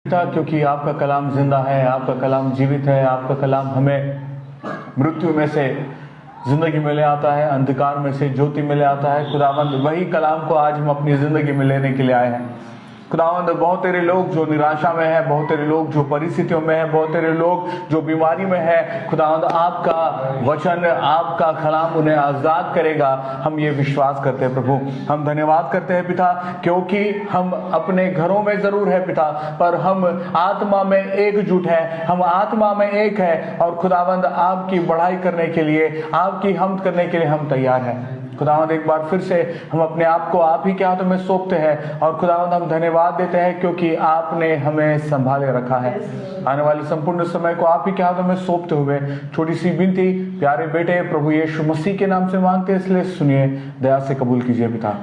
पिता, क्योंकि आपका कलाम जिंदा है, आपका कलाम जीवित है, आपका कलाम हमें मृत्यु में से जिंदगी में ले आता है, अंधकार में से ज्योति में ले आता है। खुदावंद, वही कलाम को आज हम अपनी जिंदगी में लेने के लिए आए हैं। खुदावंद, बहुत तेरे लोग जो निराशा में है, बहुत तेरे लोग जो परिस्थितियों में है, बहुत तेरे लोग जो बीमारी में है, खुदावंद आपका वचन, आपका कलाम उन्हें आजाद करेगा। हम ये विश्वास करते हैं प्रभु। हम धन्यवाद करते हैं पिता, क्योंकि हम अपने घरों में जरूर है पिता, पर हम आत्मा में एकजुट है, हम आत्मा में एक है। और खुदावंद, आपकी बढ़ाई करने के लिए, आपकी हमद करने के लिए हम तैयार हैं। खुदावंद, एक बार फिर से हम अपने आप को आप ही के हाथों में सौंपते हैं। और खुदावंद, हम धन्यवाद देते हैं क्योंकि आपने हमें संभाले रखा है। आने वाले संपूर्ण समय को आप ही के हाथों में सौंपते हुए छोटी सी विनती प्यारे बेटे प्रभु यीशु मसीह के नाम से मांगते हैं, इसलिए सुनिए, दया से कबूल कीजिए पिता।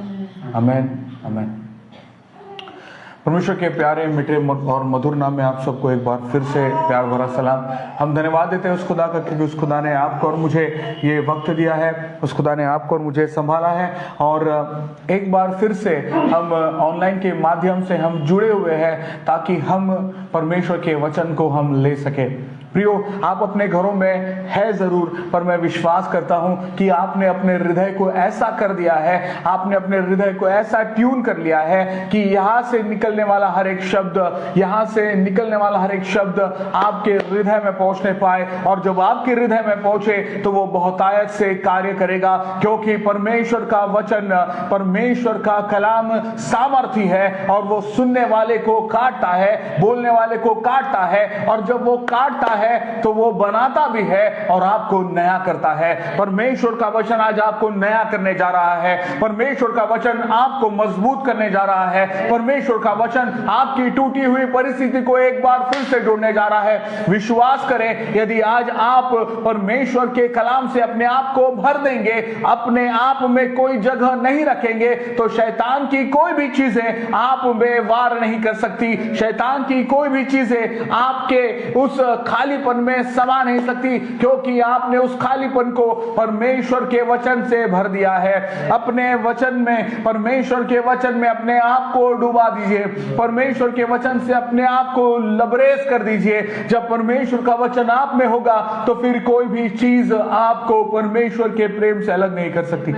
आमीन, आमीन। परमेश्वर के प्यारे मीठे और मधुर नाम में आप सबको एक बार फिर से प्यार भरा सलाम। हम धन्यवाद देते हैं उस खुदा का, क्योंकि उस खुदा ने आपको और मुझे ये वक्त दिया है, उस खुदा ने आपको और मुझे संभाला है। और एक बार फिर से हम ऑनलाइन के माध्यम से हम जुड़े हुए हैं ताकि हम परमेश्वर के वचन को हम ले सके। प्रियो, आप अपने घरों में है जरूर, पर मैं विश्वास करता हूं कि आपने अपने हृदय को ऐसा कर दिया है, आपने अपने हृदय को ऐसा ट्यून कर लिया है कि यहां से निकलने वाला हर एक शब्द, यहां से निकलने वाला हर एक शब्द आपके हृदय में पहुंचने पाए। और जब आपके हृदय में पहुंचे तो वो बहुतायत से कार्य करेगा, क्योंकि परमेश्वर का वचन, परमेश्वर का कलाम सामर्थी है और वो सुनने वाले को काटता है, बोलने वाले को काटता है। और जब वो काटता है तो वो बनाता भी है और आपको नया करता है। परमेश्वर का वचन आज आपको नया करने जा रहा है। परमेश्वर का वचन आपको मजबूत करने जा रहा है। परमेश्वर का वचन आपकी टूटी हुई परिस्थिति को एक बार फिर से जोड़ने जा रहा है। विश्वास करें, यदि आज आप परमेश्वर के कलाम से अपने आप को भर देंगे, अपने आप में कोई जगह नहीं रखेंगे, तो शैतान की कोई भी चीजें आप में वार नहीं कर सकती। शैतान की कोई भी चीजें आपके उस खालीपन में समा नहीं सकती, क्योंकि आपने उस खालीपन को परमेश्वर के वचन से भर दिया है। अपने वचन में, परमेश्वर के वचन में अपने आप को डुबा दीजिए, परमेश्वर के वचन से अपने आप को लबरेज कर दीजिए। जब परमेश्वर का वचन आप में होगा तो फिर कोई भी चीज आपको परमेश्वर के प्रेम से अलग नहीं कर सकती।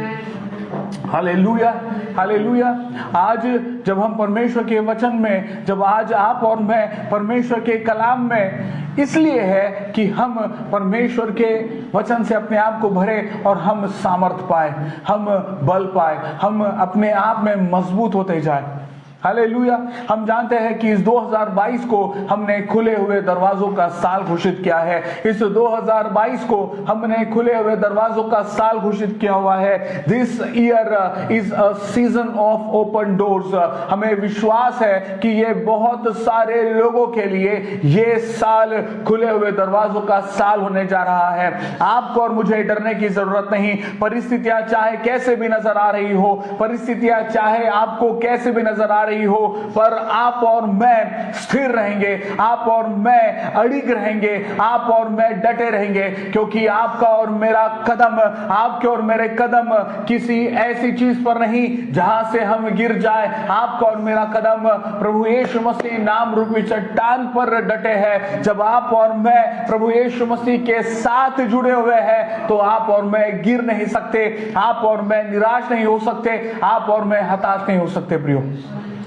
Hallelujah, hallelujah. आज जब हम परमेश्वर के वचन में, जब आज आप और मैं परमेश्वर के कलाम में, इसलिए है कि हम परमेश्वर के वचन से अपने आप को भरे और हम सामर्थ पाए, हम बल पाए, हम अपने आप में मजबूत होते जाए। हालेलुया। हम जानते हैं कि इस 2022 को हमने खुले हुए दरवाजों का साल घोषित किया है। इस 2022 को हमने खुले हुए दरवाजों का साल घोषित किया हुआ है। This year is a season of open doors. हमें विश्वास है कि ये बहुत सारे लोगों के लिए ये साल खुले हुए दरवाजों का साल होने जा रहा है। आपको और मुझे डरने की जरूरत नहीं। परिस्थितियां चाहे कैसे भी नजर आ रही हो, परिस्थितियां चाहे आपको कैसे भी नजर आ हो, पर आप और मैं स्थिर रहेंगे, आप और मैं अड़िग रहेंगे, आप और मैं डटे रहेंगे, क्योंकि आपका और मेरा कदम, आपके और मेरे कदम किसी ऐसी चीज पर नहीं जहां से हम गिर जाए। आपका और मेरा कदम प्रभु यीशु मसीह नाम रूपी चट्टान पर डटे हैं। जब आप और मैं प्रभु यीशु मसीह के साथ जुड़े हुए हैं तो आप और मैं गिर नहीं सकते, आप और मैं निराश नहीं हो सकते, आप और मैं हताश नहीं हो सकते। प्रियो,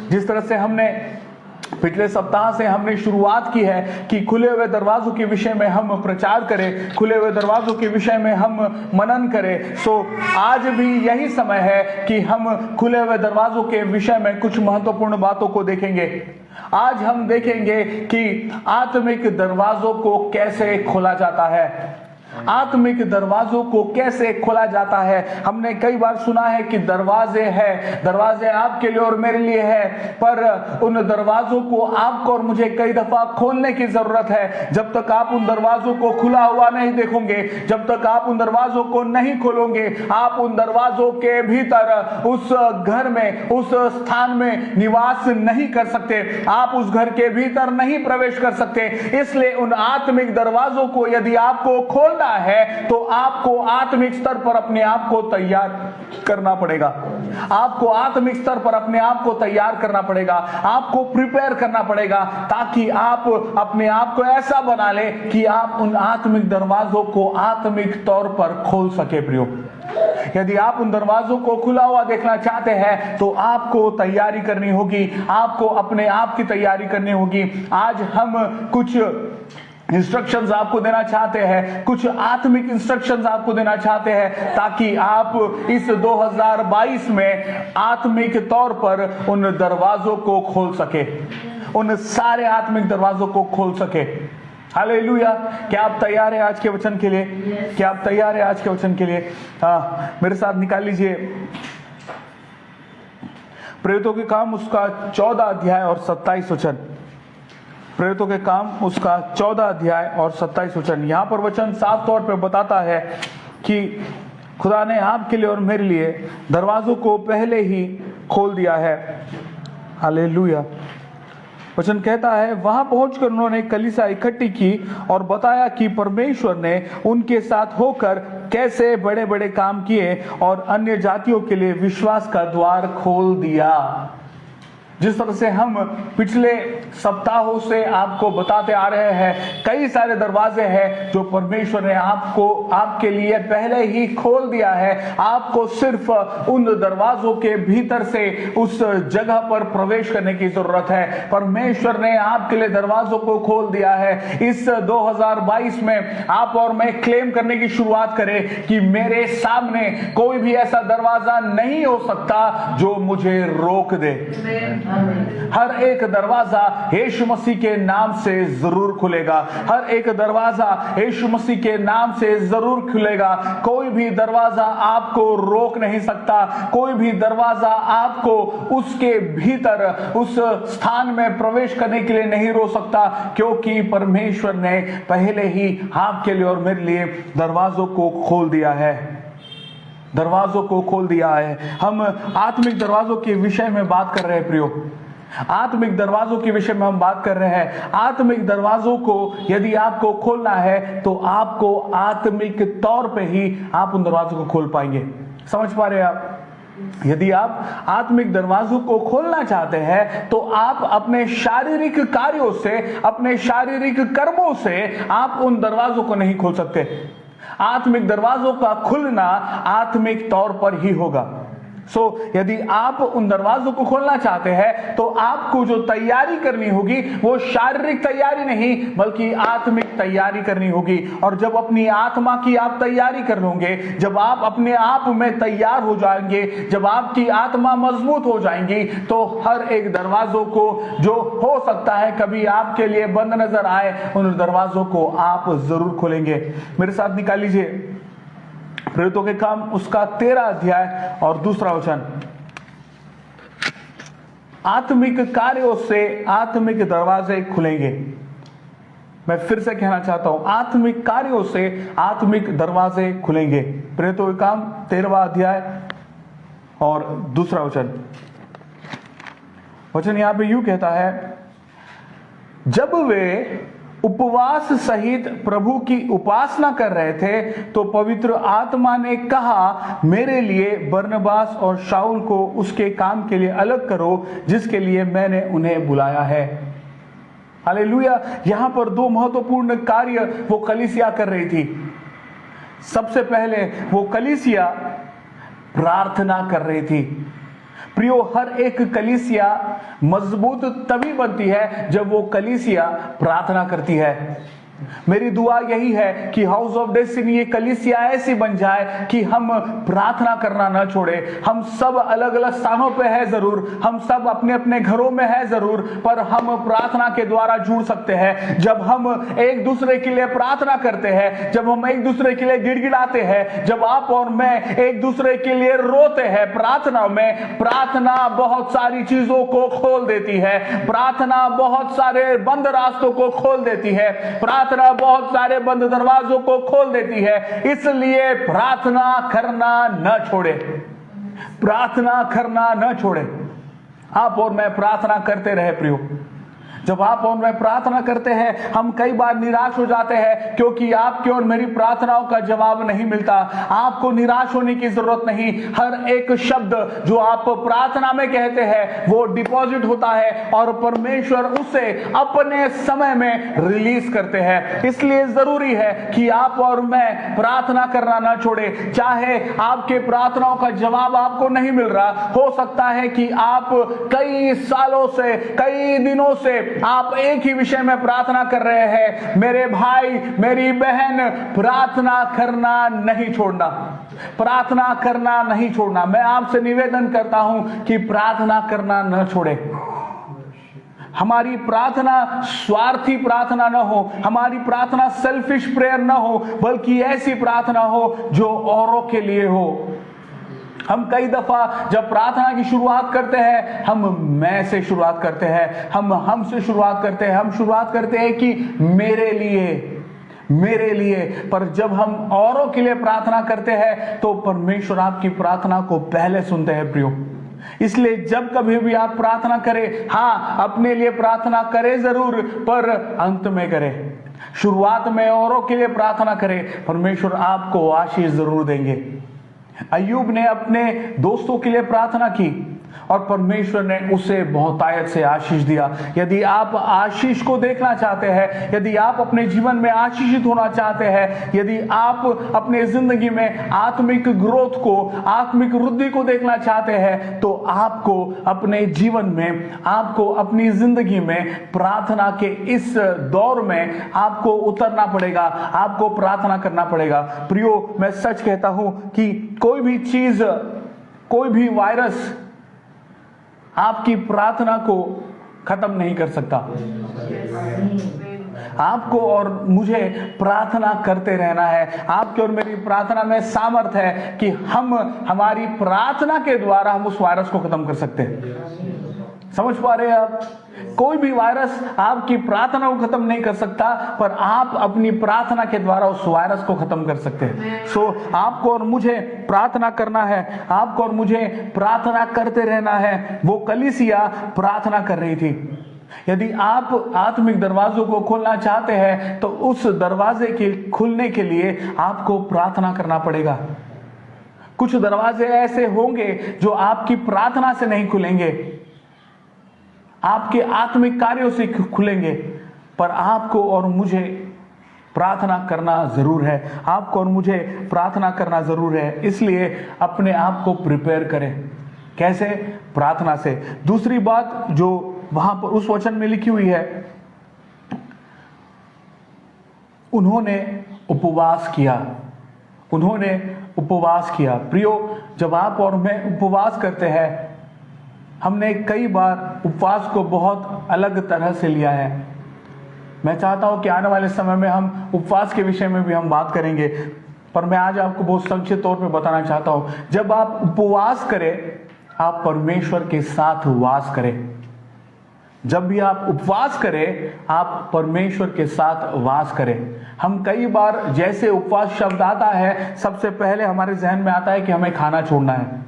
जिस तरह से हमने पिछले सप्ताह से हमने शुरुआत की है कि खुले हुए दरवाजों के विषय में हम प्रचार करें, खुले हुए दरवाजों के विषय में हम मनन करें। सो आज भी यही समय है कि हम खुले हुए दरवाजों के विषय में कुछ महत्वपूर्ण बातों को देखेंगे। आज हम देखेंगे कि आत्मिक दरवाजों को कैसे खोला जाता है, आत्मिक दरवाजों को कैसे खोला जाता है। हमने कई बार सुना है कि दरवाजे हैं, दरवाजे आपके लिए और मेरे लिए है, पर उन दरवाजों को आपको और मुझे कई दफा खोलने की जरूरत है। जब तक आप उन दरवाजों को खुला हुआ नहीं देखोगे, जब तक आप उन दरवाजों को नहीं खोलोगे, आप उन दरवाजों के भीतर उस घर में, उस स्थान में निवास नहीं कर सकते, आप उस घर के भीतर नहीं प्रवेश कर सकते। इसलिए उन आत्मिक दरवाजों को यदि आपको खोल खोलना है तो आपको आत्मिक स्तर पर अपने आप को तैयार करना पड़ेगा। आपको आत्मिक स्तर पर अपने आप को तैयार करना पड़ेगा, आपको प्रिपेयर करना पड़ेगा, ताकि आप अपने आप को ऐसा बना ले कि आप उन आत्मिक दरवाजों को आत्मिक तौर पर खोल सके। प्रियो, यदि आप उन दरवाजों को खुला हुआ देखना चाहते हैं तो आपको तैयारी करनी होगी, आपको अपने आप की तैयारी करनी होगी। आज हम कुछ इंस्ट्रक्शंस आपको देना चाहते हैं, कुछ आत्मिक इंस्ट्रक्शंस आपको देना चाहते हैं, ताकि आप इस 2022 में आत्मिक तौर पर उन दरवाजों को खोल सके, उन सारे आत्मिक दरवाजों को खोल सके। हालेलुया। क्या आप तैयार हैं आज के वचन के लिए? क्या आप तैयार हैं आज के वचन के लिए? मेरे साथ निकाल लीजिए प्रेरितों के काम उसका 14 अध्याय और 27 वचन। प्रेरितों के काम उसका 14 अध्याय और 27 वचन। यहां पर वचन साफ तौर पर बताता है कि खुदा ने आपके लिए और मेरे लिए दरवाजों को पहले ही खोल दिया है। हालेलुया। वचन कहता है, वहां पहुंचकर उन्होंने कलीसिया इकट्ठी की और बताया कि परमेश्वर ने उनके साथ होकर कैसे बड़े बड़े काम किए और अन्य जातियों के लिए विश्वास का द्वार खोल दिया। जिस तरह से हम पिछले सप्ताहों से आपको बताते आ रहे हैं, कई सारे दरवाजे हैं जो परमेश्वर ने आपके लिए पहले ही खोल दिया है। आपको सिर्फ उन दरवाजों के भीतर से उस जगह पर प्रवेश करने की जरूरत है। परमेश्वर ने आपके लिए दरवाजों को खोल दिया है। इस 2022 में आप और मैं क्लेम करने की शुरुआत करें कि मेरे सामने कोई भी ऐसा दरवाजा नहीं हो सकता जो मुझे रोक दे। हर एक दरवाजा यीशु मसीह के नाम से जरूर खुलेगा। हर एक दरवाजा यीशु मसीह के नाम से जरूर खुलेगा। कोई भी दरवाजा आपको रोक नहीं सकता। कोई भी दरवाजा आपको उसके भीतर उस स्थान में प्रवेश करने के लिए नहीं रोक सकता, क्योंकि परमेश्वर ने पहले ही आपके लिए और मेरे लिए दरवाजों को खोल दिया है। दरवाजों को खोल दिया है। हम आत्मिक दरवाजों के विषय में बात कर रहे हैं प्रियो। आत्मिक दरवाजों के विषय में हम बात कर रहे हैं। आत्मिक दरवाजों को यदि आपको खोलना है तो आपको आत्मिक तौर पे ही आप उन दरवाजों को खोल पाएंगे। समझ पा रहे हैं आप? यदि आप आत्मिक दरवाजों को खोलना चाहते हैं तो आप अपने शारीरिक कार्यों से, अपने शारीरिक कर्मों से आप उन दरवाजों को नहीं खोल सकते। आत्मिक दरवाजों का खुलना आत्मिक तौर पर ही होगा। यदि आप उन दरवाजों को खोलना चाहते हैं तो आपको जो तैयारी करनी होगी वो शारीरिक तैयारी नहीं बल्कि आत्मिक तैयारी करनी होगी। और जब अपनी आत्मा की आप तैयारी कर लोगे, जब आप अपने आप में तैयार हो जाएंगे, जब आपकी आत्मा मजबूत हो जाएंगी, तो हर एक दरवाजों को जो हो सकता है कभी आपके लिए बंद नजर आए, उन दरवाजों को आप जरूर खोलेंगे। मेरे साथ निकाल लीजिए प्रेरितों के काम उसका 13 अध्याय और 2 वचन। आत्मिक कार्यों से आत्मिक दरवाजे खुलेंगे। मैं फिर से कहना चाहता हूं, आत्मिक कार्यों से आत्मिक दरवाजे खुलेंगे। प्रेरितों के काम 13वां अध्याय और 2 वचन। वचन यहां पे यूं कहता है, जब वे उपवास सहित प्रभु की उपासना कर रहे थे तो पवित्र आत्मा ने कहा, मेरे लिए बरनबास और शाऊल को उसके काम के लिए अलग करो जिसके लिए मैंने उन्हें बुलाया है। हालेलुया। यहां पर 2 महत्वपूर्ण कार्य वो कलीसिया कर रही थी। सबसे पहले वो कलीसिया प्रार्थना कर रही थी। प्रियो, हर एक कलीसिया मजबूत तभी बनती है जब वो कलीसिया प्रार्थना करती है। मेरी दुआ यही है कि हाउस ऑफ डेस्टिनी ये कलीसिया ऐसी बन जाए कि हम प्रार्थना करना ना छोड़े। हम सब अलग अलग स्थानों पे है जरूर, हम सब अपने अपने घरों में है जरूर, पर हम प्रार्थना के द्वारा जुड़ सकते हैं। जब हम एक दूसरे के लिए प्रार्थना करते हैं, जब हम एक दूसरे के लिए गिड़गिड़ाते हैं, जब आप और मैं एक दूसरे के लिए रोते हैं प्रार्थना में, प्रार्थना बहुत सारी चीजों को खोल देती है। प्रार्थना बहुत सारे बंद रास्तों को खोल देती है। प्रार्थना बहुत सारे बंद दरवाजों को खोल देती है। इसलिए प्रार्थना करना न छोड़े, प्रार्थना करना न छोड़े। आप और मैं प्रार्थना करते रहे प्रियो। जब आप और मैं प्रार्थना करते हैं, हम कई बार निराश हो जाते हैं क्योंकि आपकी और मेरी प्रार्थनाओं का जवाब नहीं मिलता। आपको निराश होने की जरूरत नहीं। हर एक शब्द जो आप प्रार्थना में कहते हैं वो डिपॉजिट होता है और परमेश्वर उसे अपने समय में रिलीज करते हैं। इसलिए जरूरी है कि आप और मैं प्रार्थना करना ना छोड़े। चाहे आपके प्रार्थनाओं का जवाब आपको नहीं मिल रहा, हो सकता है कि आप कई सालों से, कई दिनों से आप एक ही विषय में प्रार्थना कर रहे हैं। मेरे भाई, मेरी बहन, प्रार्थना करना नहीं छोड़ना, प्रार्थना करना नहीं छोड़ना। मैं आपसे निवेदन करता हूं कि प्रार्थना करना न छोड़े। हमारी प्रार्थना स्वार्थी प्रार्थना न हो, हमारी प्रार्थना सेल्फिश प्रेयर न हो, बल्कि ऐसी प्रार्थना हो जो औरों के लिए हो। हम कई दफा जब प्रार्थना की शुरुआत करते हैं, हम मैं से शुरुआत करते हैं, हम से शुरुआत करते हैं, हम शुरुआत करते हैं कि मेरे लिए। पर जब हम औरों के लिए प्रार्थना करते हैं तो परमेश्वर आपकी प्रार्थना को पहले सुनते हैं प्रियो। इसलिए जब कभी भी आप प्रार्थना करें, हाँ, अपने लिए प्रार्थना करें जरूर, पर अंत में करें। शुरुआत में औरों के लिए प्रार्थना करें, परमेश्वर आपको आशीष जरूर देंगे। अय्यूब ने अपने दोस्तों के लिए प्रार्थना की और परमेश्वर ने उसे बहुतायत से आशीष दिया। यदि आप आशीष को देखना चाहते हैं, यदि आप अपने जीवन में आशीषित होना चाहते हैं, यदि आप अपने जिंदगी में आत्मिक ग्रोथ को, आत्मिक वृद्धि को देखना चाहते हैं, तो आपको अपने जीवन में, आपको अपनी जिंदगी में प्रार्थना के इस दौर में आपको उतरना पड़ेगा, आपको प्रार्थना करना पड़ेगा। प्रियो, मैं सच कहता हूं कि कोई भी चीज, कोई भी वायरस आपकी प्रार्थना को खत्म नहीं कर सकता। आपको और मुझे प्रार्थना करते रहना है। आपके और मेरी प्रार्थना में सामर्थ है कि हमारी प्रार्थना के द्वारा हम उस वायरस को खत्म कर सकते हैं। समझ पा रहे हैं आप? कोई भी वायरस आपकी प्रार्थना को खत्म नहीं कर सकता, पर आप अपनी प्रार्थना के द्वारा उस वायरस को खत्म कर सकते हैं। सो आपको और मुझे प्रार्थना करना है, आपको और मुझे प्रार्थना करते रहना है। वो कलीसिया प्रार्थना कर रही थी। यदि आप आत्मिक दरवाजों को खोलना चाहते हैं तो उस दरवाजे के खुलने के लिए आपको प्रार्थना करना पड़ेगा। कुछ दरवाजे ऐसे होंगे जो आपकी प्रार्थना से नहीं खुलेंगे, आपके आत्मिक कार्यों से खुलेंगे, पर आपको और मुझे प्रार्थना करना जरूर है। आपको और मुझे प्रार्थना करना जरूर है। इसलिए अपने आप को प्रिपेयर करें। कैसे? प्रार्थना से। दूसरी बात जो वहां पर उस वचन में लिखी हुई है, उन्होंने उपवास किया। उन्होंने उपवास किया। प्रियो, जब आप और मैं उपवास करते हैं, हमने कई बार उपवास को बहुत अलग तरह से लिया है। मैं चाहता हूं कि आने वाले समय में हम उपवास के विषय में भी हम बात करेंगे, पर मैं आज आपको बहुत संक्षिप्त तौर पे बताना चाहता हूं। जब आप उपवास करें, आप परमेश्वर के साथ वास करें। जब भी आप उपवास करें, आप परमेश्वर के साथ वास करें। हम कई बार जैसे उपवास शब्द आता है, सबसे पहले हमारे जहन में आता है कि हमें खाना छोड़ना है।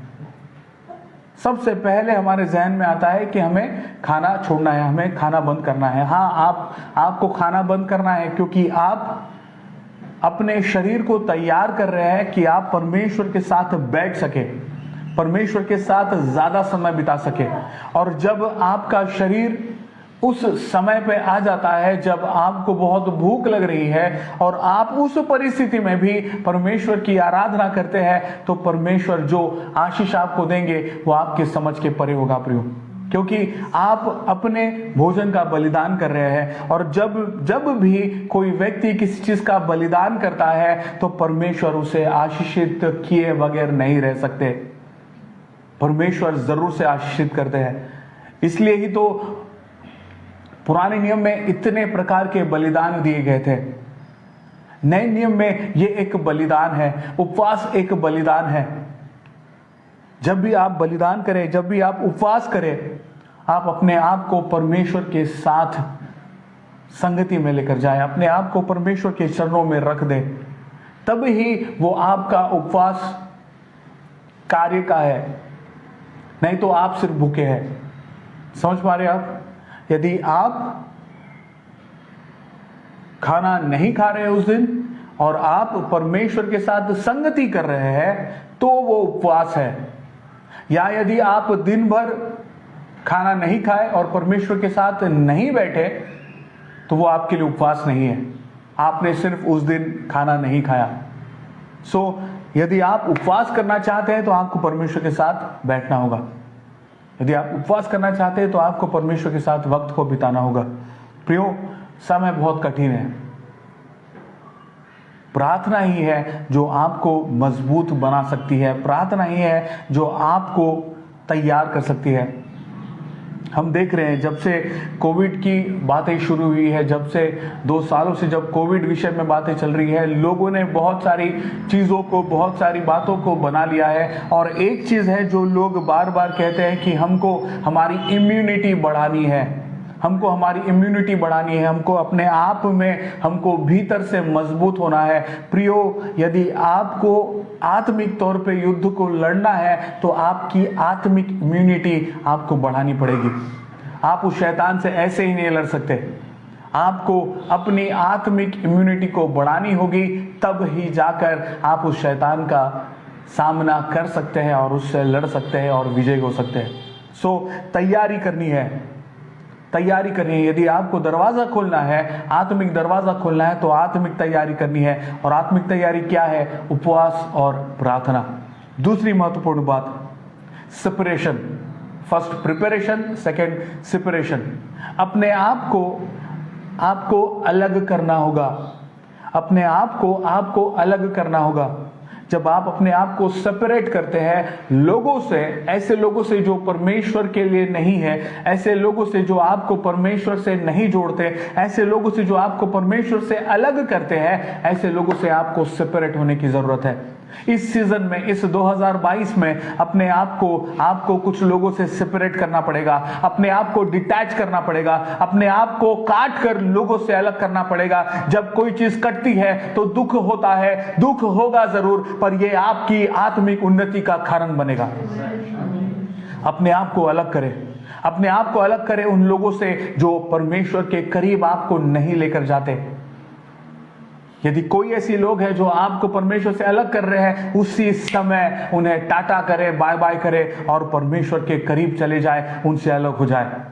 सबसे पहले हमारे जहन में आता है कि हमें खाना छोड़ना है, हमें खाना बंद करना है। हाँ, आपको खाना बंद करना है क्योंकि आप अपने शरीर को तैयार कर रहे हैं कि आप परमेश्वर के साथ बैठ सके, परमेश्वर के साथ ज्यादा समय बिता सके। और जब आपका शरीर उस समय पे आ जाता है जब आपको बहुत भूख लग रही है और आप उस परिस्थिति में भी परमेश्वर की आराधना करते हैं, तो परमेश्वर जो आशीष आपको देंगे वो आपके समझ के परे होगा प्रियो, क्योंकि आप अपने भोजन का बलिदान कर रहे हैं। और जब भी कोई व्यक्ति किसी चीज का बलिदान करता है तो परमेश्वर उसे आशीषित किए बगैर नहीं रह सकते। परमेश्वर जरूर से आशीषित करते हैं। इसलिए ही तो पुराने नियम में इतने प्रकार के बलिदान दिए गए थे। नए नियम में ये एक बलिदान है, उपवास एक बलिदान है। जब भी आप बलिदान करें, जब भी आप उपवास करें, आप अपने आप को परमेश्वर के साथ संगति में लेकर जाएं, अपने आप को परमेश्वर के चरणों में रख दें, तब ही वो आपका उपवास कार्य का है। नहीं तो आप सिर्फ भूखे हैं। समझ पा रहे आप? यदि आप खाना नहीं खा रहे उस दिन और आप परमेश्वर के साथ संगति कर रहे हैं तो वो उपवास है। या यदि आप दिन भर खाना नहीं खाए और परमेश्वर के साथ नहीं बैठे तो वो आपके लिए उपवास नहीं है, आपने सिर्फ उस दिन खाना नहीं खाया। यदि आप उपवास करना चाहते हैं तो आपको परमेश्वर के साथ बैठना होगा। यदि आप उपवास करना चाहते हैं तो आपको परमेश्वर के साथ वक्त को बिताना होगा। प्रियो, समय बहुत कठिन है। प्रार्थना ही है जो आपको मजबूत बना सकती है, प्रार्थना ही है जो आपको तैयार कर सकती है। हम देख रहे हैं जब से कोविड की बातें शुरू हुई है, जब से 2 सालों से जब कोविड विषय में बातें चल रही है, लोगों ने बहुत सारी चीज़ों को, बहुत सारी बातों को बना लिया है। और एक चीज़ है जो लोग बार बार कहते हैं कि हमको हमारी इम्यूनिटी बढ़ानी है, हमको हमारी इम्यूनिटी बढ़ानी है, हमको अपने आप में, हमको भीतर से मजबूत होना है। प्रियो, यदि आपको आत्मिक तौर पे युद्ध को लड़ना है तो आपकी आत्मिक इम्यूनिटी आपको बढ़ानी पड़ेगी। आप उस शैतान से ऐसे ही नहीं लड़ सकते। आपको अपनी आत्मिक इम्यूनिटी को बढ़ानी होगी, तब ही जाकर आप उस शैतान का सामना कर सकते हैं और उससे लड़ सकते हैं और विजय हो सकते हैं। तैयारी करनी है, तैयारी करनी है। यदि आपको दरवाजा खोलना है, आत्मिक दरवाजा खोलना है तो आत्मिक तैयारी करनी है। और आत्मिक तैयारी क्या है? उपवास और प्रार्थना। दूसरी महत्वपूर्ण बात, separation. First preparation, second separation. अपने आप को आपको अलग करना होगा, अपने आप को आपको अलग करना होगा। जब आप अपने आप को सेपरेट करते हैं लोगों से, ऐसे लोगों से जो परमेश्वर के लिए नहीं है, ऐसे लोगों से जो आपको परमेश्वर से नहीं जोड़ते, ऐसे लोगों से जो आपको परमेश्वर से अलग करते हैं, ऐसे लोगों से आपको सेपरेट होने की जरूरत है। इस सीजन में, इस 2022 में अपने आप को आपको कुछ लोगों से सेपरेट करना पड़ेगा, अपने आप को डिटैच करना पड़ेगा, अपने आप को काट कर लोगों से अलग करना पड़ेगा। जब कोई चीज कटती है तो दुख होता है, दुख होगा जरूर, पर यह आपकी आत्मिक उन्नति का कारण बनेगा। अपने आप को अलग करें, अपने आप को अलग करें उन लोगों से जो परमेश्वर के करीब आपको नहीं लेकर जाते। यदि कोई ऐसी लोग हैं जो आपको परमेश्वर से अलग कर रहे हैं, उसी समय उन्हें टाटा करे, बाय बाय करे और परमेश्वर के करीब चले जाए, उनसे अलग हो जाए।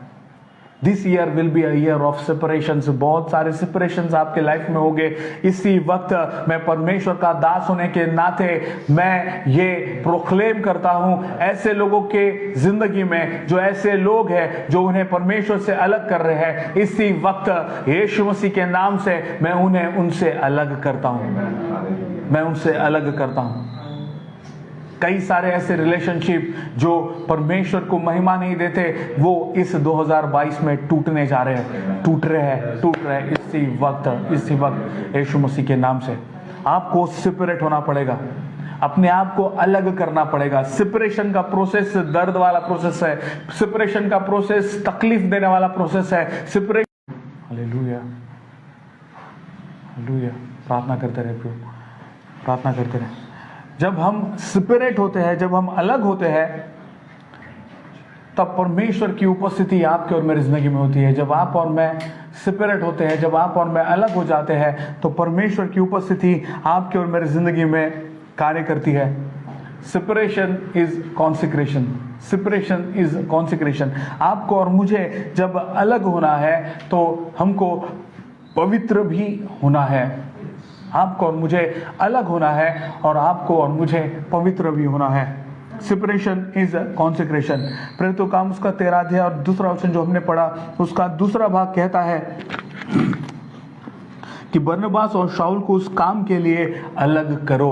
This year will be a year of separations. बहुत सारे सेपरेशंस आपके लाइफ में होंगे। इसी वक्त मैं परमेश्वर का दास होने के नाते मैं ये प्रोक्लेम करता हूं, ऐसे लोगों के जिंदगी में जो ऐसे लोग हैं जो उन्हें परमेश्वर से अलग कर रहे हैं, इसी वक्त यीशु मसीह के नाम से मैं उन्हें उनसे अलग करता हूं, मैं उनसे अलग करता हूं। कई सारे ऐसे रिलेशनशिप जो परमेश्वर को महिमा नहीं देते, वो इस 2022 में टूटने जा रहे हैं, टूट रहे हैं इसी वक्त यीशु मसीह के नाम से। आपको सेपरेट होना पड़ेगा, अपने आप को अलग करना पड़ेगा। सेपरेशन का प्रोसेस दर्द वाला प्रोसेस है, सेपरेशन का प्रोसेस तकलीफ देने वाला प्रोसेस है। Hallelujah, hallelujah. प्रार्थना करते रहे प्रभु, प्रार्थना करते रहे। जब हम सेपरेट होते हैं, जब हम अलग होते हैं, तब परमेश्वर की उपस्थिति आपके और मेरी जिंदगी में होती है। जब आप और मैं सेपरेट होते हैं, जब आप और मैं अलग हो जाते हैं, तो परमेश्वर की उपस्थिति आपके और मेरी जिंदगी में कार्य करती है। Separation is consecration, separation is consecration. आपको और मुझे जब अलग होना है तो हमको पवित्र भी होना है। आपको और मुझे अलग होना है और आपको और मुझे पवित्र भी होना है। Separation is consecration. प्रेरितों काम उसका 13 अध्याय और दूसरा वचन जो हमने पढ़ा, उसका दूसरा भाग कहता है कि बरनबास और शाऊल को उस काम के लिए अलग करो।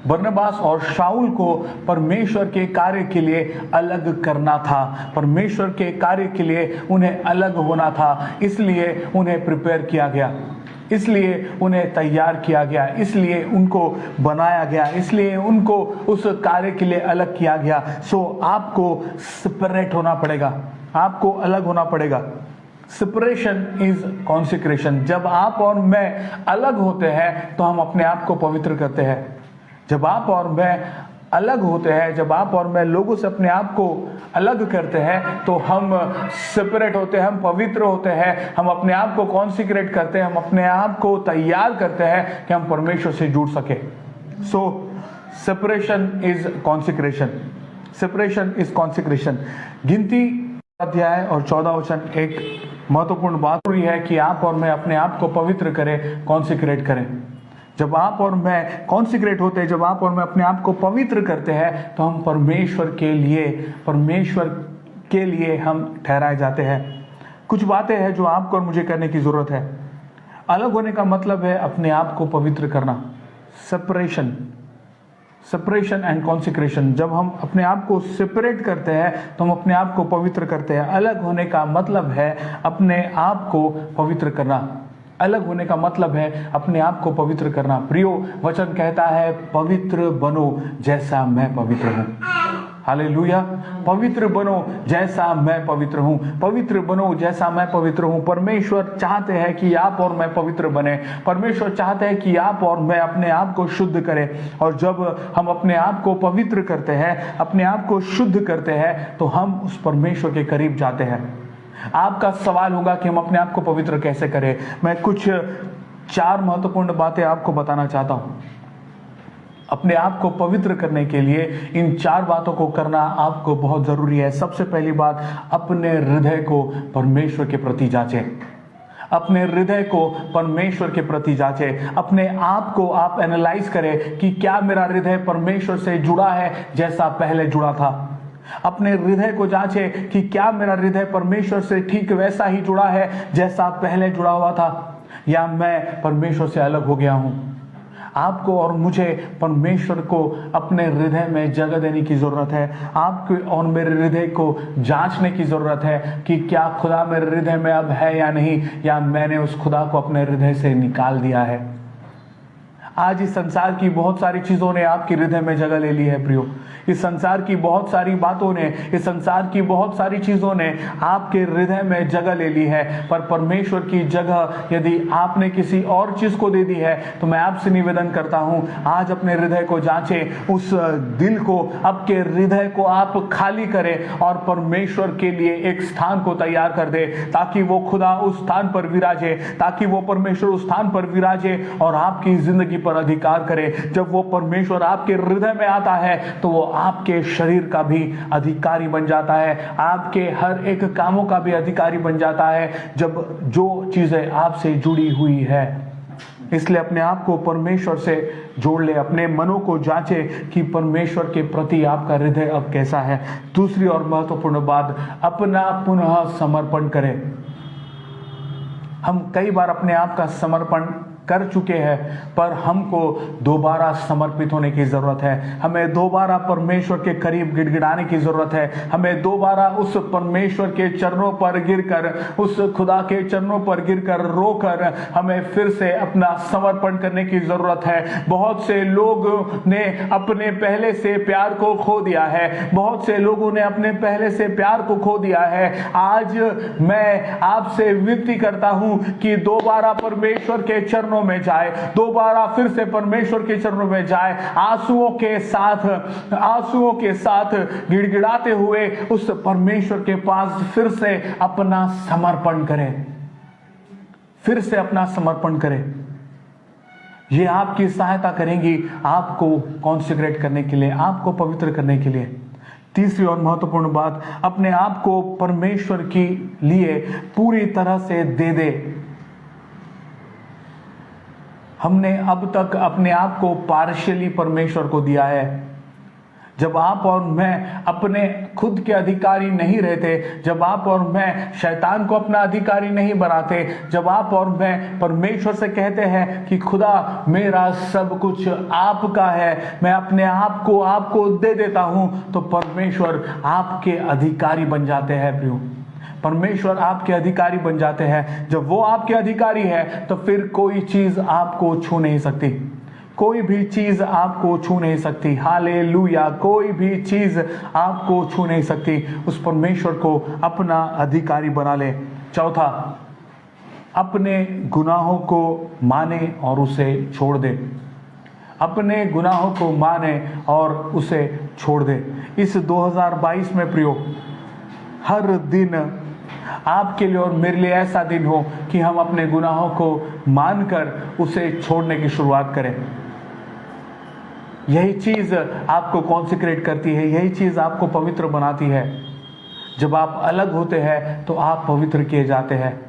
बरनबास और शाऊल को परमेश्वर के कार्य के लिए अलग करना था, परमेश्वर के कार्य के लिए उन्हें अलग होना था, इसलिए उन्हें प्रिपेयर किया गया, इसलिए उन्हें तैयार किया गया, इसलिए उनको बनाया गया, इसलिए उनको उस कार्य के लिए अलग किया गया। आपको सेपरेट होना पड़ेगा, आपको अलग होना पड़ेगा। Separation is consecration. जब आप और मैं अलग होते हैं तो हम अपने आप को पवित्र करते हैं। जब आप और मैं अलग होते हैं, जब आप और मैं लोगों से अपने आप को अलग करते हैं तो हम सेपरेट होते हैं, हम पवित्र होते हैं, हम अपने आप को कॉन्सिक्रेट करते हैं, हम अपने आप को तैयार करते हैं कि हम परमेश्वर से जुड़ सके। So separation is consecration, separation is consecration. गिनती अध्याय और 14 वचन एक महत्वपूर्ण बात हुई है कि आप और मैं अपने आप को पवित्र करें, कॉन्सिक्रेट करें। जब आप और मैं कॉन्सिक्रेट होते हैं, जब आप और मैं अपने आप को पवित्र करते हैं तो हम परमेश्वर के लिए हम ठहराए जाते हैं। कुछ बातें हैं जो आपको और मुझे करने की जरूरत है। अलग होने का मतलब है अपने आप को पवित्र करना, सेपरेशन, सेपरेशन एंड कॉन्सिक्रेशन। जब हम अपने आप को सेपरेट करते हैं तो हम अपने आप को पवित्र करते हैं। अलग होने का मतलब है अपने आप को पवित्र करना, अलग होने का मतलब है अपने आप को पवित्र करना। प्रियो, वचन कहता है पवित्र बनो जैसा मैं पवित्र हूं। हालेलुया। पवित्र बनो जैसा मैं पवित्र हूं, पवित्र बनो जैसा मैं पवित्र हूं। परमेश्वर चाहते हैं कि आप और मैं पवित्र बने। परमेश्वर चाहते हैं कि आप और मैं अपने आप को शुद्ध करें। और जब हम अपने आप को पवित्र करते हैं, अपने आप को शुद्ध करते हैं तो हम उस परमेश्वर के करीब जाते हैं। आपका सवाल होगा कि हम अपने आप को पवित्र कैसे करें। मैं कुछ 4 महत्वपूर्ण बातें आपको बताना चाहता हूं। अपने आप को पवित्र करने के लिए इन 4 बातों को करना आपको बहुत जरूरी है। सबसे पहली बात, अपने हृदय को परमेश्वर के प्रति जांचें। अपने हृदय को परमेश्वर के प्रति जांचें। अपने आप को आप एनालाइज करें कि क्या मेरा हृदय परमेश्वर से जुड़ा है जैसा पहले जुड़ा था। अपने हृदय को जांचें कि क्या मेरा हृदय परमेश्वर से ठीक वैसा ही जुड़ा है जैसा पहले जुड़ा हुआ था, या मैं परमेश्वर से अलग हो गया हूं। आपको और मुझे परमेश्वर को अपने हृदय में जगह देने की जरूरत है। आपको और मेरे हृदय को जांचने की जरूरत है कि क्या खुदा मेरे हृदय में अब है या नहीं, या मैंने उस खुदा को अपने हृदय से निकाल दिया है। आज इस संसार की बहुत सारी चीजों ने आपके हृदय में जगह ले ली है प्रियो। इस संसार की बहुत सारी बातों ने, इस संसार की बहुत सारी चीजों ने आपके हृदय में जगह ले ली है। पर परमेश्वर की जगह यदि आपने किसी और चीज को दे दी है तो मैं आपसे निवेदन करता हूं, आज अपने हृदय को जांचें, उस दिल को, आपके हृदय को आप खाली करें और परमेश्वर के लिए एक स्थान को तैयार कर दे, ताकि वो खुदा उस स्थान पर विराजे, ताकि वो परमेश्वर उस स्थान पर विराजे और आपकी जिंदगी पर अधिकार करे। जब वो परमेश्वर आपके हृदय में आता है तो वो आपके शरीर का भी अधिकारी बन जाता है, आपके हर एक कामों का भी अधिकारी बन जाता है, जब जो चीजें आपसे जुड़ी हुई है। इसलिए अपने आप को परमेश्वर से जोड़ ले, अपने मनों को जांचे कि परमेश्वर के प्रति आपका हृदय अब कैसा है। दूसरी और महत्वपूर्ण बात, अपना पुनः समर्पण करें। हम कई बार अपने आप का समर्पण कर चुके हैं, पर हमको दोबारा समर्पित होने की जरूरत है। हमें दोबारा परमेश्वर के करीब गिड़गिड़ाने की जरूरत है। हमें दोबारा उस परमेश्वर के चरणों पर गिरकर, उस खुदा के चरणों पर गिरकर रोकर हमें फिर से अपना समर्पण करने की जरूरत है। बहुत से लोग ने अपने पहले से प्यार को खो दिया है, बहुत से लोगों ने अपने पहले से प्यार को खो दिया है। आज मैं आपसे विनती करता हूं कि दोबारा परमेश्वर के चरणों में जाए, दोबारा फिर से परमेश्वर के चरणों में जाए, आंसुओं के साथ गिड़गिड़ाते हुए उस परमेश्वर के पास फिर से अपना समर्पण करें, फिर से अपना समर्पण करें। ये आपकी सहायता करेंगी आपको कॉन्सेक्रेट करने के लिए, आपको पवित्र करने के लिए। तीसरी और महत्वपूर्ण बात, अपने आप को परमेश्वर के लिए पूरी तरह से दे दे। हमने अब तक अपने आप को पार्शियली परमेश्वर को दिया है। जब आप और मैं अपने खुद के अधिकारी नहीं रहते, जब आप और मैं शैतान को अपना अधिकारी नहीं बनाते, जब आप और मैं परमेश्वर से कहते हैं कि खुदा मेरा सब कुछ आपका है, मैं अपने आप को आपको दे देता हूं, तो परमेश्वर आपके अधिकारी बन जाते हैं प्रियो। परमेश्वर आपके अधिकारी बन जाते हैं। जब वो आपके अधिकारी है तो फिर कोई चीज आपको छू नहीं सकती, कोई भी चीज आपको छू नहीं सकती। हालेलुया, कोई भी चीज आपको छू नहीं सकती। उस परमेश्वर को अपना अधिकारी बना ले। चौथा, अपने गुनाहों को माने और उसे छोड़ दे। अपने गुनाहों को माने और उसे छोड़ दे। इस 2022 में प्रियो, हर दिन आपके लिए और मेरे लिए ऐसा दिन हो कि हम अपने गुनाहों को मानकर उसे छोड़ने की शुरुआत करें। यही चीज आपको कॉन्सिक्रेट करती है, यही चीज आपको पवित्र बनाती है। जब आप अलग होते हैं तो आप पवित्र किए जाते हैं।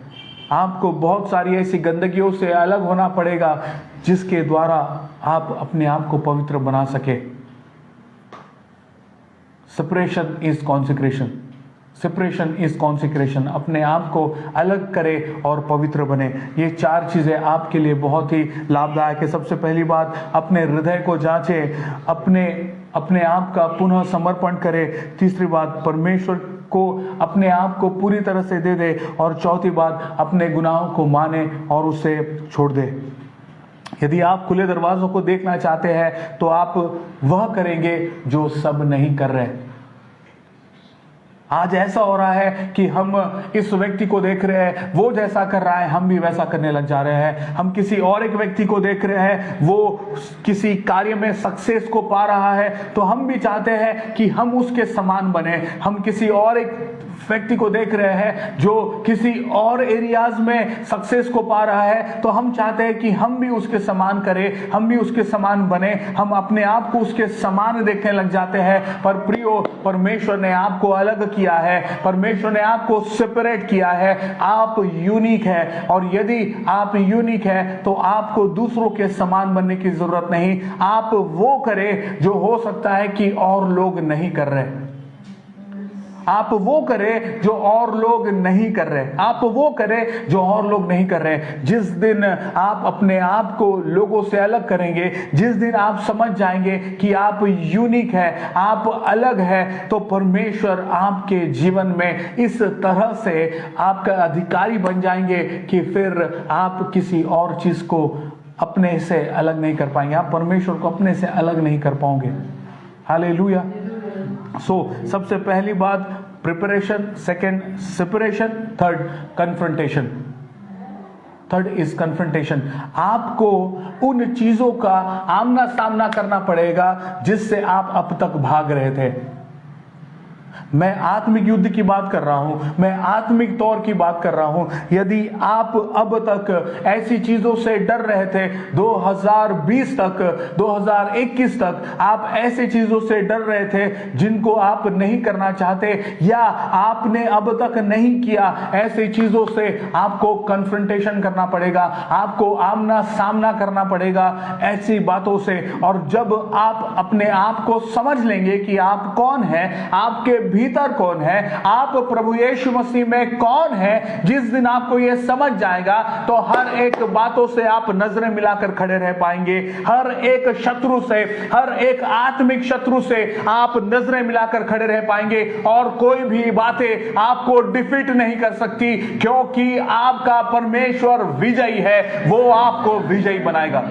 आपको बहुत सारी ऐसी गंदगियों से अलग होना पड़ेगा जिसके द्वारा आप अपने आप को पवित्र बना सके। Separation is consecration, separation is consecration. अपने आप को अलग करे और पवित्र बने। ये 4 चीजें आपके लिए बहुत ही लाभदायक है। सबसे पहली बात, अपने हृदय को जांचे, अपने आप का पुनः समर्पण करे। तीसरी बात, परमेश्वर को अपने आप को पूरी तरह से दे दे। और चौथी बात, अपने गुनाहों को माने और उसे छोड़ दे। यदि आप खुले दरवाजों को देखना चाहते हैं तो आप वह करेंगे जो सब नहीं कर रहे। आज ऐसा हो रहा है कि हम इस व्यक्ति को देख रहे हैं, वो जैसा कर रहा है हम भी वैसा करने लग जा रहे हैं। हम किसी और एक व्यक्ति को देख रहे हैं, वो किसी कार्य में सक्सेस को पा रहा है, तो हम भी चाहते हैं कि हम उसके समान बने। हम किसी और एक व्यक्ति को देख रहे हैं जो किसी और एरियाज में सक्सेस को पा रहा है, तो हम चाहते हैं कि हम भी उसके समान करें, हम भी उसके समान बने। हम अपने आप को उसके समान देखने लग जाते हैं। पर प्रियो, परमेश्वर ने आपको अलग किया है, परमेश्वर ने आपको सेपरेट किया है। आप यूनिक है, और यदि आप यूनिक है तो आपको दूसरों के समान बनने की जरूरत नहीं। आप वो करें जो हो सकता है कि और लोग नहीं कर रहे। आप वो करें जो और लोग नहीं कर रहे। आप वो करें जो और लोग नहीं कर रहे। जिस दिन आप अपने आप को लोगों से अलग करेंगे, जिस दिन आप समझ जाएंगे कि आप यूनिक है, आप अलग है, तो परमेश्वर आपके जीवन में इस तरह से आपका अधिकारी बन जाएंगे कि फिर आप किसी और चीज को अपने से अलग नहीं कर पाएंगे। आप परमेश्वर को अपने से अलग नहीं कर पाओगे। हालेलुया। सबसे पहली बात preparation, second separation, third confrontation. Third is confrontation. आपको उन चीजों का आमना सामना करना पड़ेगा जिससे आप अब तक भाग रहे थे। मैं आत्मिक युद्ध की बात कर रहा हूं, मैं आत्मिक तौर की बात कर रहा हूं। यदि आप अब तक ऐसी चीजों से डर रहे थे, 2020 तक, 2021 तक आप ऐसी चीजों से डर रहे थे जिनको आप नहीं करना चाहते, या आपने अब तक नहीं किया, ऐसी चीजों से आपको कन्फ्रंटेशन करना पड़ेगा, आपको आमना सामना करना पड़ेगा ऐसी बातों से। और जब आप अपने आप को समझ लेंगे कि आप कौन है, आपके भीतर कौन है, आप प्रभु यीशु मसीह में कौन है, जिस दिन आपको यह समझ जाएगा तो हर एक बातों से आप नजरें मिलाकर खड़े रह पाएंगे। हर एक शत्रु से, हर एक आत्मिक शत्रु से आप नजरें मिलाकर खड़े रह पाएंगे, और कोई भी बातें आपको डिफीट नहीं कर सकती, क्योंकि आपका परमेश्वर विजयी है, वो आपको विजयी बनाएगा।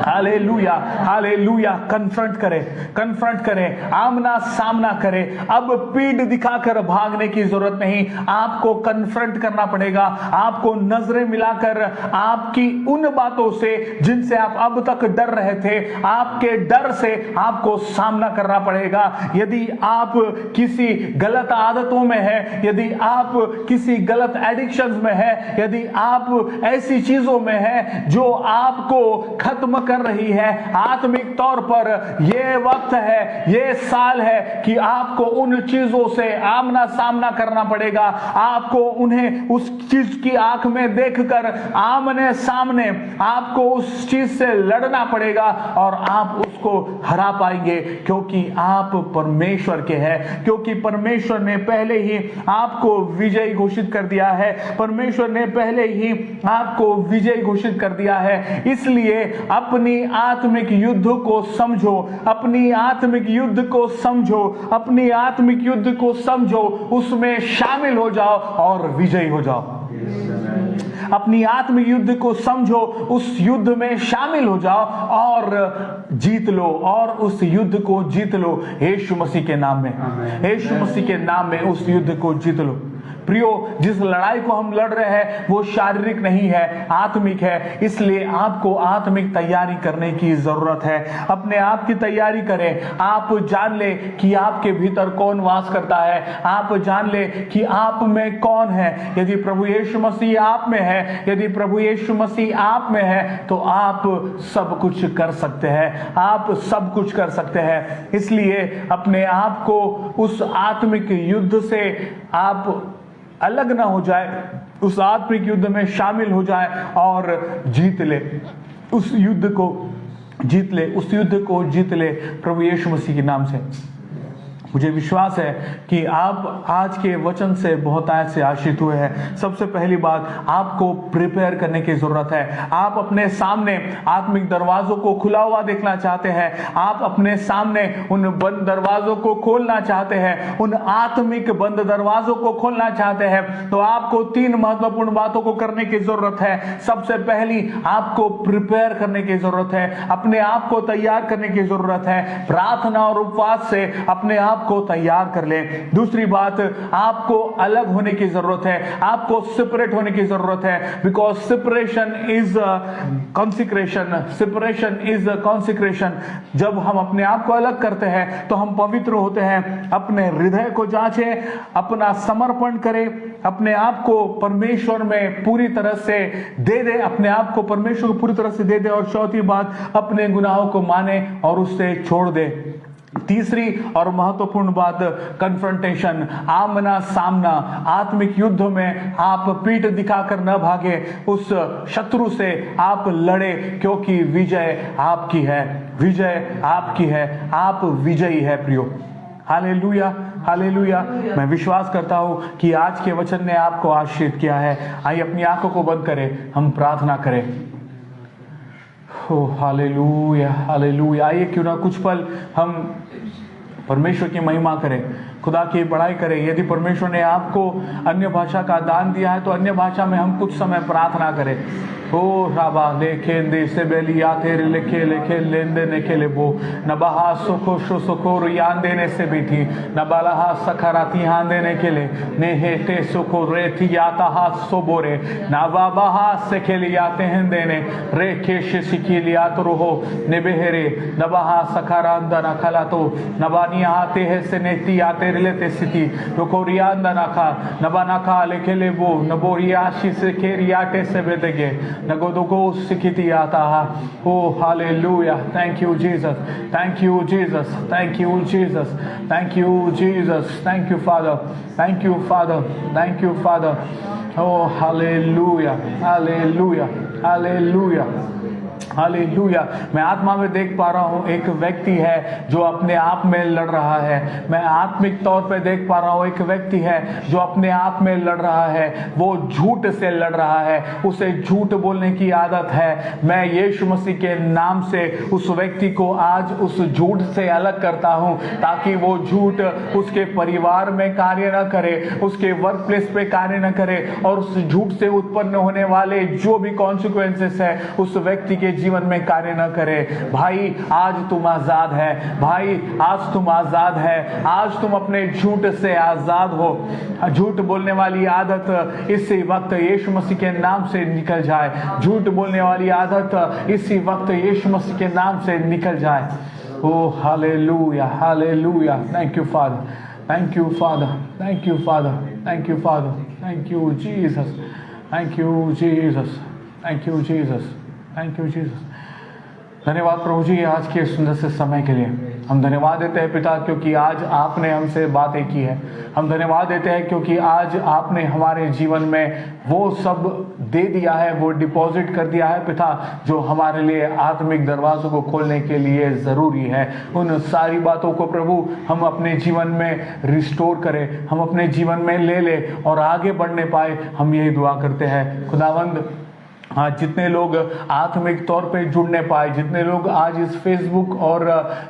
Hallelujah, hallelujah. कन्फ्रंट करें, कन्फ्रंट करें, आमना सामना करें। अब पीठ दिखाकर भागने की जरूरत नहीं, आपको कन्फ्रंट करना पड़ेगा। आपको नजरें मिलाकर आपकी उन बातों से जिनसे आप अब तक डर रहे थे, आपके डर से आपको सामना करना पड़ेगा। यदि आप किसी गलत आदतों में है, यदि आप किसी गलत एडिक्शंस में है, यदि आप ऐसी चीजों में है जो आपको खत्म कर रही है आत्मिक तौर पर, यह वक्त है, यह साल है कि आपको उन चीजों से आमना सामना करना पड़ेगा। आपको उन्हें उस चीज की आंख में देखकर आमने सामने आपको उस चीज से लड़ना पड़ेगा, और आप उसको हरा पाएंगे, क्योंकि आप परमेश्वर के हैं, क्योंकि परमेश्वर ने पहले ही आपको विजयी घोषित कर दिया है। परमेश्वर ने पहले ही आपको विजयी घोषित कर दिया है। इसलिए अपनी आत्मिक युद्ध को समझो, अपनी आत्मिक युद्ध को समझो, अपनी आत्मिक युद्ध को समझो, उसमें शामिल हो जाओ और विजयी हो जाओ। अपनी आत्मिक युद्ध को समझो, उस युद्ध में शामिल हो जाओ और जीत लो, और उस युद्ध को जीत लो यीशु मसीह के नाम में। यीशु मसीह के नाम में उस युद्ध को जीत लो। प्रियो, जिस लड़ाई को हम लड़ रहे हैं वो शारीरिक नहीं है, आत्मिक है। इसलिए आपको आत्मिक तैयारी करने की जरूरत है। अपने आप की तैयारी करें। आप जान ले कि आपके भीतर कौन वास करता है। आप जान ले कि आप में कौन है। यदि प्रभु यीशु मसीह आप में है, यदि प्रभु यीशु मसीह आप में है, तो आप सब कुछ कर सकते हैं। आप सब कुछ कर सकते हैं। इसलिए अपने आप को उस आत्मिक युद्ध से आप अलग ना हो जाए, उस आत्मिक युद्ध में शामिल हो जाए और जीत ले, उस युद्ध को जीत ले, उस युद्ध को जीत ले प्रभु यीशु मसीह के नाम से। मुझे विश्वास है कि आप आज के वचन से बहुत से आशीषित हुए हैं। सबसे पहली बात, आपको प्रिपेयर करने की जरूरत है। आप अपने सामने आत्मिक दरवाजों को खुला हुआ देखना चाहते हैं। आप अपने सामने उन बंद दरवाजों को खोलना चाहते हैं, उन आत्मिक बंद दरवाजों को खोलना चाहते हैं, तो आपको 3 महत्वपूर्ण बातों को करने की जरूरत है। सबसे पहली, आपको प्रिपेयर करने की जरूरत है, अपने आप को तैयार करने की जरूरत है। प्रार्थना और उपवास से अपने आप को तैयार कर ले। दूसरी बात, आपको अलग होने की जरूरत है, आपको सेपरेट होने की जरूरत है। Because separation is consecration, separation is consecration. जब हम अपने आप को अलग करते हैं तो हम पवित्र होते हैं। अपने हृदय को जांचें, अपना समर्पण करें, अपने आप को परमेश्वर में पूरी तरह से दे दे, अपने आप को परमेश्वर को पूरी तरह से दे दे। और चौथी बात, अपने गुनाहों को माने और उससे छोड़ दे। तीसरी और महत्वपूर्ण बात, कन्फ्रंटेशन, आमना सामना। आत्मिक युद्ध में आप पीठ दिखाकर न भागे, उस शत्रु से आप लड़े, क्योंकि विजय आपकी है, विजय आपकी है, आप विजयी है प्रियो। Hallelujah, hallelujah. मैं विश्वास करता हूं कि आज के वचन ने आपको आशीषित किया है। आइए अपनी आंखों को बंद करें, हम प्रार्थना करें। ओ हालेलुया, हालेलुया। आइए क्यों ना कुछ पल हम परमेश्वर की महिमा करें, खुदा की बड़ाई करें। यदि परमेश्वर ने आपको अन्य भाषा का दान दिया है तो अन्य भाषा में हम कुछ समय प्रार्थना करें। ओ राबा लेखे दे से बेलिया तेरे लेखे लेखे लेंदे ने के ले वो नबाहा सुखो सुखो यान देने से भी थी नबालाहा सखराती हान देने के ले ने हेते सुखो रेथी याता हा सोबोरे नबाबाहा से के लिए आते हैं देने रेखे शिकी लिया तो रोहो नेबेहरे नबाहा सखरांदा नखला तो नबानी आते हैं से नेती आते रिलेते स्थिति रोकोरियांदा नखा नबानाखा लेके ले वो नबोरिया से खेरियाटे से बेदेगे नगोदोगो सिखिति आता है। Oh hallelujah, thank you Jesus, thank you Jesus, thank you Jesus, thank you Jesus, thank you father, thank you father, thank you father. Oh hallelujah, hallelujah, hallelujah, hallelujah. मैं आत्मा में देख पा रहा हूँ एक व्यक्ति है जो अपने आप में लड़ रहा है। मैं आत्मिक तौर पे देख पा रहा हूँ एक व्यक्ति है जो अपने आप में लड़ रहा है। वो झूठ से लड़ रहा है, उसे झूठ बोलने की आदत है। मैं यीशु मसीह के नाम से उस व्यक्ति को आज उस झूठ से अलग करता हूँ, ताकि वो झूठ उसके परिवार में कार्य न करे, उसके वर्क प्लेस पे कार्य न करे, और उस झूठ से उत्पन्न होने वाले जो भी कॉन्सिक्वेंसेस है उस व्यक्ति के जीवन में कार्य न करे। भाई आज तुम आजाद है, भाई आज तुम आजाद है, आज तुम अपने झूठ से आजाद हो। झूठ बोलने वाली आदत इसी वक्त यीशु मसीह के नाम से निकल जाए। झूठ बोलने वाली आदत इसी वक्त यीशु मसीह के नाम से निकल जाए। Oh hallelujah, hallelujah. Thank you father, thank you father, thank you father, thank you father, thank you Jesus, thank you Jesus, thank you Jesus, thank you Jesus. धन्यवाद प्रभु जी आज के सुंदर से समय के लिए। हम धन्यवाद देते हैं पिता, क्योंकि आज आपने हमसे बातें की है। हम धन्यवाद देते हैं क्योंकि आज आपने हमारे जीवन में वो सब दे दिया है, वो डिपॉजिट कर दिया है पिता, जो हमारे लिए आत्मिक दरवाजों को खोलने के लिए ज़रूरी है। उन सारी बातों को प्रभु हम अपने जीवन में रिस्टोर करें, हम अपने जीवन में ले ले और आगे बढ़ने पाए। हम यही दुआ करते हैं खुदावंद। हाँ, जितने लोग आत्मिक तौर पे जुड़ने पाए, जितने लोग आज इस फेसबुक और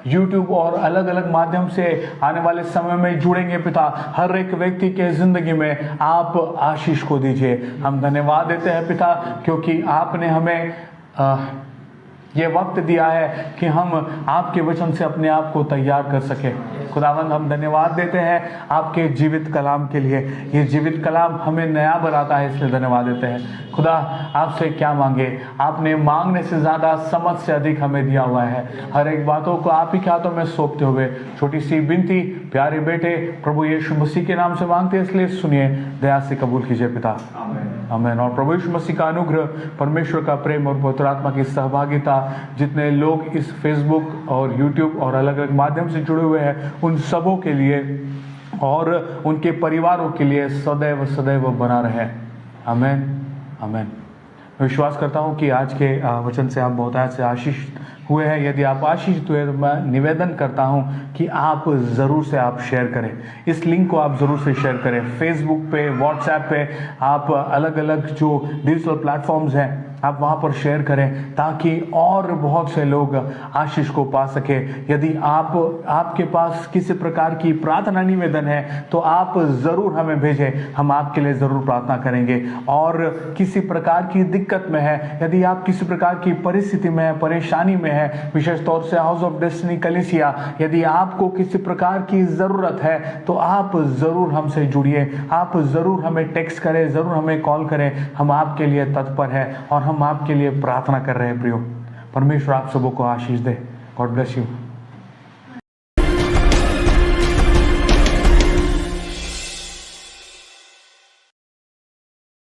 यूट्यूब और अलग अलग माध्यम से आने वाले समय में जुड़ेंगे पिता, हर एक व्यक्ति के जिंदगी में आप आशीष को दीजिए। हम धन्यवाद देते हैं पिता, क्योंकि आपने हमें ये वक्त दिया है कि हम आपके वचन से अपने आप को तैयार कर सके। खुदावंद हम धन्यवाद देते हैं आपके जीवित कलाम के लिए। ये जीवित कलाम हमें नया बनाता है, इसलिए धन्यवाद देते हैं। खुदा आपसे क्या मांगे, आपने मांगने से ज़्यादा समझ से अधिक हमें दिया हुआ है। हर एक बातों को आप ही के हाथों में सौंपते हुए छोटी सी विनती प्यारे बेटे प्रभु यीशु मसीह के नाम से मांगते हैं, इसलिए सुनिए, दया से कबूल कीजिए पिता। आमीन। और प्रभु यीशु मसीह का अनुग्रह, परमेश्वर का प्रेम और पवित्र आत्मा की सहभागिता जितने लोग इस फेसबुक और यूट्यूब और अलग अलग माध्यम से जुड़े हुए हैं उन सबों के लिए और उनके परिवारों के लिए सदैव सदैव बना रहे। आमीन आमीन। मैं विश्वास करता हूँ कि आज के वचन से आप बहुत से आशीष हुए हैं। यदि आप आशीषित हुए तो मैं निवेदन करता हूं कि आप ज़रूर से आप शेयर करें, इस लिंक को आप ज़रूर से शेयर करें। फेसबुक पे, व्हाट्सएप पे, आप अलग अलग जो डिजिटल प्लेटफॉर्म्स हैं आप वहां पर शेयर करें ताकि और बहुत से लोग आशीष को पा सके। यदि आपके पास किसी प्रकार की प्रार्थना निवेदन है तो आप ज़रूर हमें भेजें, हम आपके लिए ज़रूर प्रार्थना करेंगे। और किसी प्रकार की दिक्कत में है, यदि आप किसी प्रकार की परिस्थिति में है, परेशानी में है, विशेष तौर से हाउस ऑफ डेस्टिनी कलीसिया, यदि आपको किसी प्रकार की ज़रूरत है तो आप ज़रूर हमसे जुड़िए, आप ज़रूर हमें टेक्स्ट करें, ज़रूर हमें कॉल करें। हम आपके लिए तत्पर हैं और हम आपके लिए प्रार्थना कर रहे हैं। प्रियो, परमेश्वर आप सबों को आशीष दे। God bless you.